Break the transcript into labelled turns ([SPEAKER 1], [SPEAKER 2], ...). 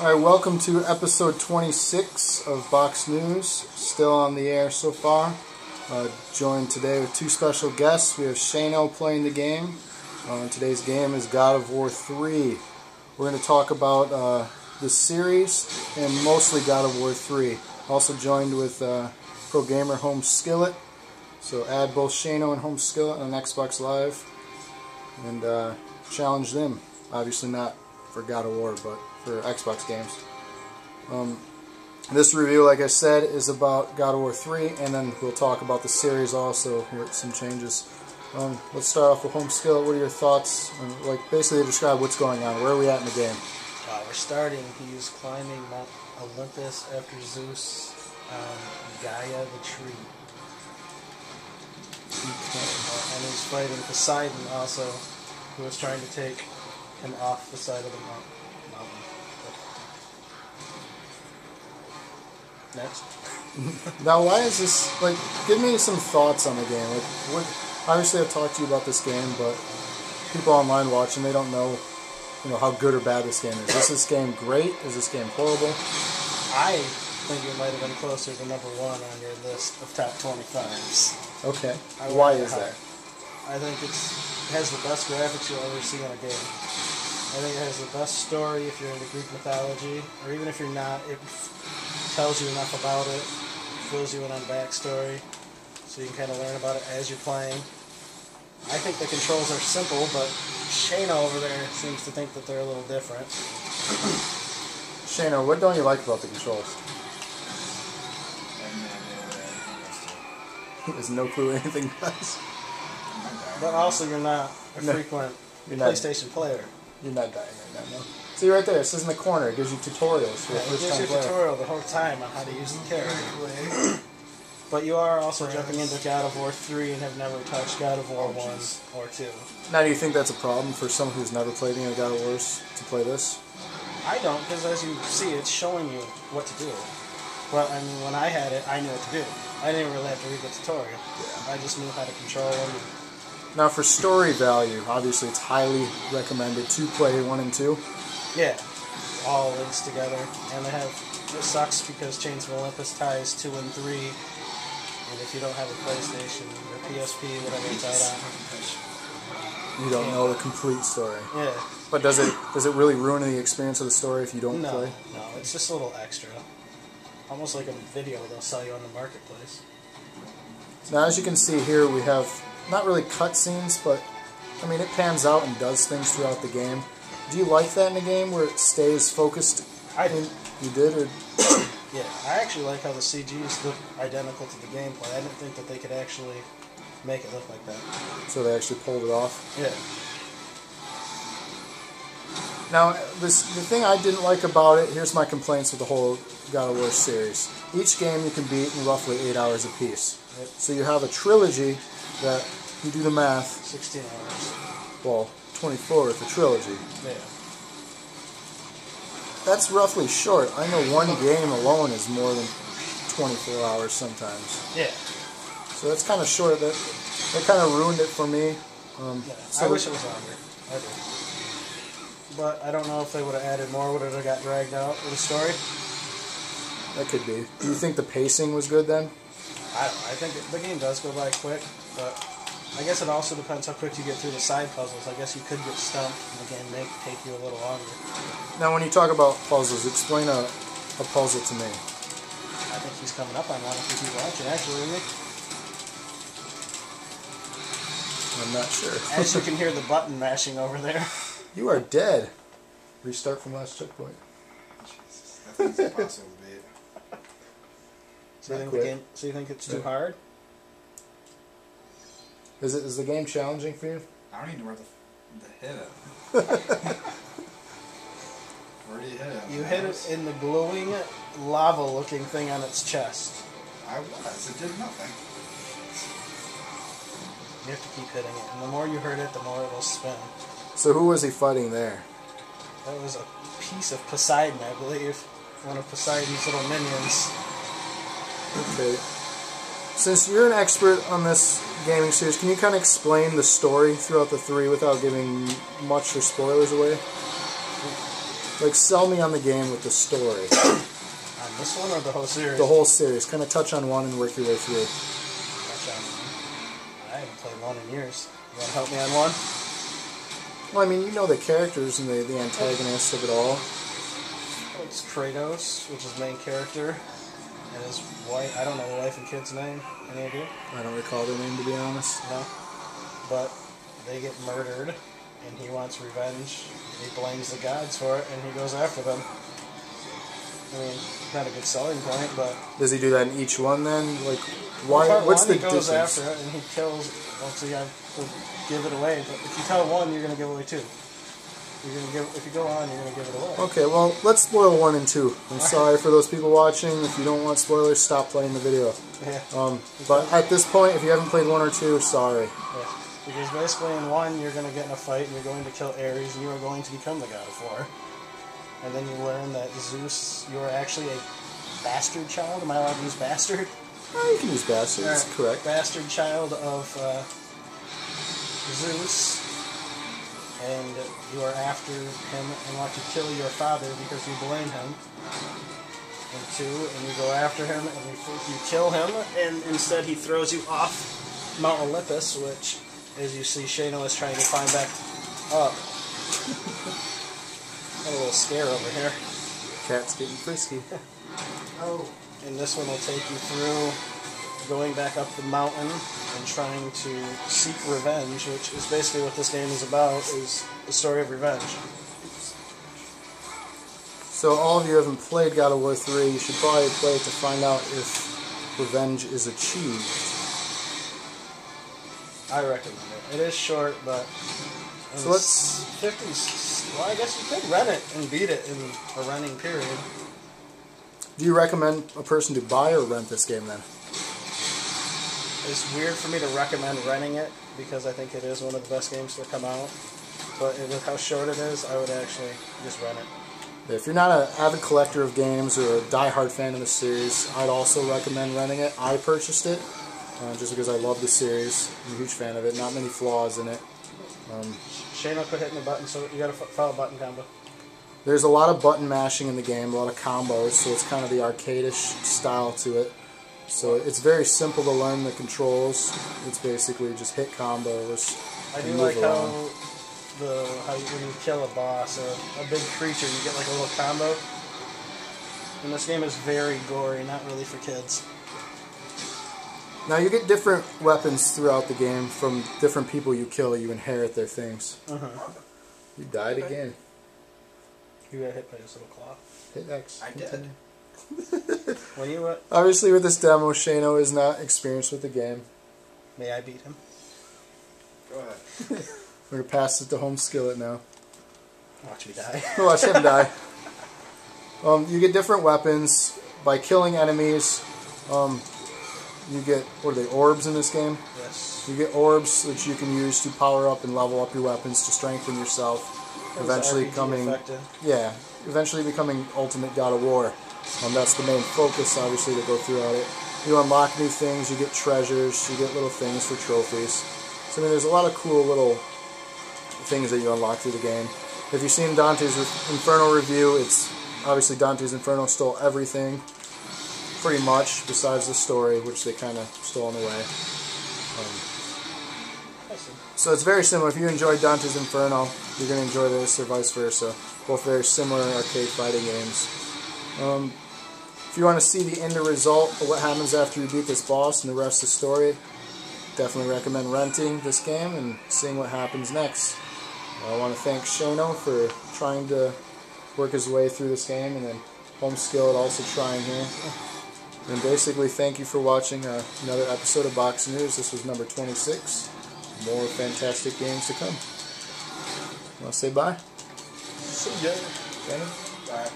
[SPEAKER 1] Alright, welcome to episode 26 of Box News. Still on the air so far. Joined today with two special guests. We have Shano playing the game. Today's game is God of War 3. We're going to talk about the series and mostly God of War 3. Also joined with pro gamer Homeskillet. So add both Shano and Homeskillet on Xbox Live and challenge them. Obviously not for God of War, but for Xbox games. This review, like I said, is about God of War 3, and then we'll talk about the series also with some changes. Let's start off with Homeskillet. What are your thoughts? Like, basically describe what's going on. Where are we at in the game?
[SPEAKER 2] We're starting. He's climbing Mount Olympus after Zeus, Gaia the tree. And he's fighting Poseidon also, who is trying to take him off the side of the mountain. Next.
[SPEAKER 1] Now, why is this, like, give me some thoughts on the game. Like, obviously I've talked to you about this game, but people online watching, they don't know, how good or bad this game is. Is this game great? Is this game horrible?
[SPEAKER 2] I think it might have been closer to #1 on your list of top 25s.
[SPEAKER 1] Okay. Why is that?
[SPEAKER 2] I think it has the best graphics you'll ever see in a game. I think it has the best story if you're into Greek mythology, or even if you're not, it tells you enough about it, fills you in on backstory, so you can kind of learn about it as you're playing. I think the controls are simple, but Shano over there seems to think that they're a little different.
[SPEAKER 1] Shano, what don't you like about the controls? He has no clue anything does.
[SPEAKER 2] But also, you're not a frequent PlayStation player.
[SPEAKER 1] You're not dying right now, no. See right there, it says in the corner, it gives you tutorials for the first time player.
[SPEAKER 2] It gives you a tutorial the whole time on how to use the character. But you are also jumping into God of War 3 and have never touched God of War 1 or 2.
[SPEAKER 1] Now, do you think that's a problem for someone who's never played any of God of Wars to play this?
[SPEAKER 2] I don't, because as you see, it's showing you what to do. But, I mean, when I had it, I knew what to do. I didn't really have to read the tutorial. Yeah. I just knew how to control them.
[SPEAKER 1] Now, for story value, obviously it's highly recommended to play 1 and 2.
[SPEAKER 2] Yeah, all links together. And they have, it sucks because Chains of Olympus ties 2 and 3. And if you don't have a PlayStation or PSP, whatever it's out on,
[SPEAKER 1] you don't know the complete story.
[SPEAKER 2] Yeah.
[SPEAKER 1] But does it really ruin the experience of the story if you don't play?
[SPEAKER 2] No, it's just a little extra. Almost like a video they'll sell you on the marketplace.
[SPEAKER 1] Now, as you can see here, we have not really cutscenes, but I mean, it pans out and does things throughout the game. Do you like that in a game where it stays focused?
[SPEAKER 2] I did.
[SPEAKER 1] You did, or?
[SPEAKER 2] Yeah, I actually like how the CGs look identical to the gameplay. I didn't think that they could actually make it look like that.
[SPEAKER 1] So they actually pulled it off?
[SPEAKER 2] Yeah.
[SPEAKER 1] Now, the thing I didn't like about it, here's my complaints with the whole God of War series. Each game you can beat in roughly 8 hours apiece.
[SPEAKER 2] Yep.
[SPEAKER 1] So you have a trilogy that, you do the math.
[SPEAKER 2] 16 hours.
[SPEAKER 1] Well, 24 with the trilogy.
[SPEAKER 2] Yeah.
[SPEAKER 1] That's roughly short. I know one game alone is more than 24 hours sometimes.
[SPEAKER 2] Yeah.
[SPEAKER 1] So that's kind of short. That kind of ruined it for me.
[SPEAKER 2] I wish it was longer. I do. But I don't know if they would have added more. Would it have got dragged out with the story?
[SPEAKER 1] That could be. Do you think the pacing was good then?
[SPEAKER 2] I don't know. I think the game does go by quick, but I guess it also depends how quick you get through the side puzzles. I guess you could get stumped, and the game may take you a little longer.
[SPEAKER 1] Now, when you talk about puzzles, explain a puzzle to me.
[SPEAKER 2] I think he's coming up on one if you keep watching, actually, isn't he?
[SPEAKER 1] I'm not sure.
[SPEAKER 2] As you can hear the button mashing over there.
[SPEAKER 1] You are dead. Restart from last checkpoint.
[SPEAKER 3] Jesus, that thing's impossible to beat.
[SPEAKER 2] So you think it's too hard?
[SPEAKER 1] Is the game challenging for you?
[SPEAKER 3] I don't even know where the hit it. Where do you hit it?
[SPEAKER 2] You hit it in the glowing lava-looking thing on its chest.
[SPEAKER 3] I was. It did nothing.
[SPEAKER 2] You have to keep hitting it, and the more you hurt it, the more it will spin.
[SPEAKER 1] So who was he fighting there?
[SPEAKER 2] That was a piece of Poseidon, I believe. One of Poseidon's little minions.
[SPEAKER 1] Okay. Since you're an expert on this gaming series, can you kind of explain the story throughout the 3 without giving much or spoilers away? Like, sell me on the game with the story.
[SPEAKER 2] On this one or the whole series?
[SPEAKER 1] The whole series. Kind of touch on one and work your way through.
[SPEAKER 2] Touch on one. I haven't played one in years. You want to help me on one?
[SPEAKER 1] Well, I mean, you know the characters and the antagonists of it all.
[SPEAKER 2] It's Kratos, which is the main character, and his wife. I don't know the wife and kid's name. Any idea?
[SPEAKER 1] I don't recall their name, to be honest.
[SPEAKER 2] No. But they get murdered, and he wants revenge. He blames the gods for it, and he goes after them. I mean, not a good selling point, but...
[SPEAKER 1] Does he do that in each one, then? Like, why?
[SPEAKER 2] Part
[SPEAKER 1] What's
[SPEAKER 2] one,
[SPEAKER 1] the
[SPEAKER 2] he goes
[SPEAKER 1] difference?
[SPEAKER 2] after it, and he kills... Well, see, I will give it away, but if you tell one, you're going to give away two. You're gonna give, if you go on, you're going to give it away.
[SPEAKER 1] Okay, well, let's spoil 1 and 2. I'm sorry for those people watching. If you don't want spoilers, stop playing the video.
[SPEAKER 2] Yeah.
[SPEAKER 1] But at this point, if you haven't played 1 or 2, sorry.
[SPEAKER 2] Yeah. Because basically in 1, you're going to get in a fight, and you're going to kill Ares, and you are going to become the god of war. And then you learn that Zeus, you are actually a bastard child. Am I allowed to use bastard?
[SPEAKER 1] Oh, you can use bastard, that's correct.
[SPEAKER 2] Bastard child of Zeus. And you are after him and want to kill your father because you blame him. And 2, and you go after him, and you think you kill him, and instead he throws you off Mount Olympus, which, as you see, Shano is trying to climb back up. Got a little scare over here.
[SPEAKER 1] Cat's getting frisky.
[SPEAKER 2] Oh. And this one will take you through going back up the mountain and trying to seek revenge, which is basically what this game is about, is the story of revenge.
[SPEAKER 1] So all of you haven't played God of War 3, you should probably play it to find out if revenge is achieved.
[SPEAKER 2] I recommend it. It is short, but...
[SPEAKER 1] So let's...
[SPEAKER 2] 50s... Well, I guess you could rent it and beat it in a renting period.
[SPEAKER 1] Do you recommend a person to buy or rent this game then?
[SPEAKER 2] It's weird for me to recommend renting it because I think it is one of the best games to come out. But with how short it is, I would actually just rent it.
[SPEAKER 1] If you're not an avid collector of games or a die-hard fan of the series, I'd also recommend renting it. I purchased it just because I love the series. I'm a huge fan of it. Not many flaws in it.
[SPEAKER 2] Shano quit hitting the button, so you gotta follow button combo.
[SPEAKER 1] There's a lot of button mashing in the game, a lot of combos, so it's kind of the arcade-ish style to it. So it's very simple to learn the controls. It's basically just hit combos.
[SPEAKER 2] I do like how when you kill a boss or a big creature, you get like a little combo. And this game is very gory, not really for kids.
[SPEAKER 1] Now you get different weapons throughout the game from different people you kill. You inherit their things. You died again.
[SPEAKER 2] You got hit by this little claw.
[SPEAKER 1] Hit X.
[SPEAKER 3] I did.
[SPEAKER 2] When you
[SPEAKER 1] Obviously with this demo, Shano is not experienced with the game.
[SPEAKER 2] may I beat him?
[SPEAKER 3] Go ahead.
[SPEAKER 1] We're going to pass it to Homeskillet now.
[SPEAKER 2] Watch me die.
[SPEAKER 1] Watch him die. You get different weapons by killing enemies. You get, what are they, orbs in this game?
[SPEAKER 2] Yes.
[SPEAKER 1] You get orbs which you can use to power up and level up your weapons to strengthen yourself. Eventually becoming Ultimate God of War. That's the main focus, obviously, to go throughout it. You unlock new things, you get treasures, you get little things for trophies. So I mean, there's a lot of cool little things that you unlock through the game. If you've seen Dante's Inferno review, it's obviously Dante's Inferno stole everything, pretty much, besides the story, which they kind of stole in a way. So it's very similar. If you enjoyed Dante's Inferno, you're going to enjoy this, or vice versa. Both very similar arcade fighting games. If you want to see the end result of what happens after you beat this boss and the rest of the story, definitely recommend renting this game and seeing what happens next. I want to thank Shano for trying to work his way through this game, and then Homeskillet also trying here. And basically, thank you for watching another episode of Box News. This was number 26. More fantastic games to come. Want to say bye?
[SPEAKER 2] See ya.
[SPEAKER 1] Okay.
[SPEAKER 3] Bye.